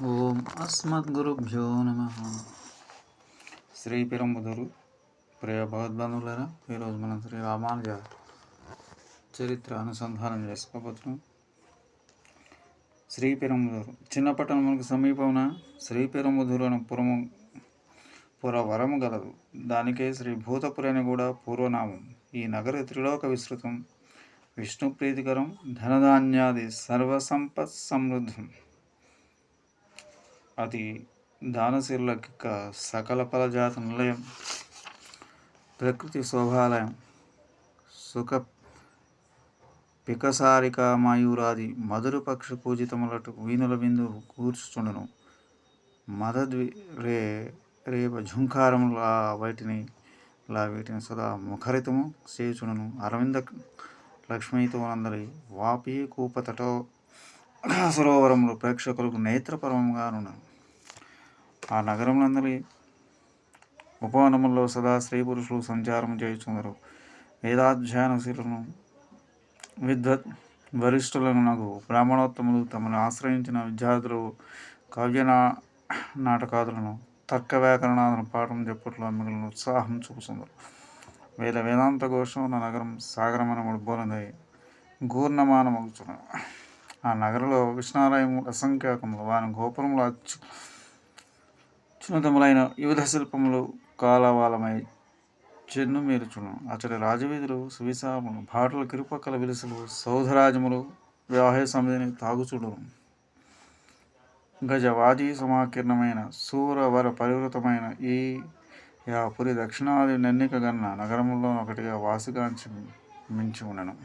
ఓం అస్మద్గురుభ్యో నమ. శ్రీ పెరంబుదూరు ప్రియ భగవద్బంధువులారా, ఈరోజు మనం శ్రీ రామానుజ చరిత్ర అనుసంధానం చేసుకోబోతున్నాం. శ్రీ పెరంబుదూరు చిన్న పట్టణములకు సమీపమున శ్రీ పెరంబుదూరు అను పురవరము గలదు. దానికే శ్రీ భూతపురి అని కూడా పూర్వనామం. ఈ నగర త్రిలోక విస్తృతం, విష్ణు ప్రీతికరం, ధనధాన్యాది సర్వసంపత్ సమృద్ధం, అది దానశీలులకిక్క సకల ఫలజాత నిలయం, ప్రకృతి శోభాలయం, సుఖ పికసారిక మయూరాది మధుర పక్షి పూజితములటు వీణుల విందు కూర్చుచుండును. మదద్వి రేప ఝుంకారములా వీటిని సదా ముఖరితము చేయుచుండును. అరవింద లక్ష్మీతో నందరి వాపి కూపతటో సరోవరములు ప్రేక్షకులకు నేత్రపరముగాను. ఆ నగరములందరి ఉపవనముల్లో సదా స్త్రీ పురుషులు సంచారం చేయుచుందరు. వేదాధ్యయనశీలను వరిష్ఠులను నగు బ్రాహ్మణోత్తములు తమను ఆశ్రయించిన విద్యార్థులు కావ్య నాటకాదులను తర్క వ్యాకరణాలను పాఠం చెప్పుట్లో మిగిలిన ఉత్సాహం చూపుచుందరు. వేదాంత ఘోషం ఉన్న నగరం సాగరమనముడు బోలనై గూర్ణమానమగుచున్నది. ఆ నగరంలో విష్ణాలయములు అసంఖ్యాకములు, వాని గోపురములు అత్యున్నతములైన వివిధ శిల్పములు కాలవాలమై చెన్ను మీరుచును. అచ్చటి రాజవీధులు సువిశాలములు, భాటలు కిరుపక్కల విలుసులు, సౌధరాజములు వివాహ సమితిని తాగుచుడును. గజవాజీ సమాకీర్ణమైన సూరవర పరివృతమైన ఈ పురి దక్షిణాది నెన్నిక గన్న నగరముల్లో ఒకటిగా వాసిగాంచి మించి ఉండను.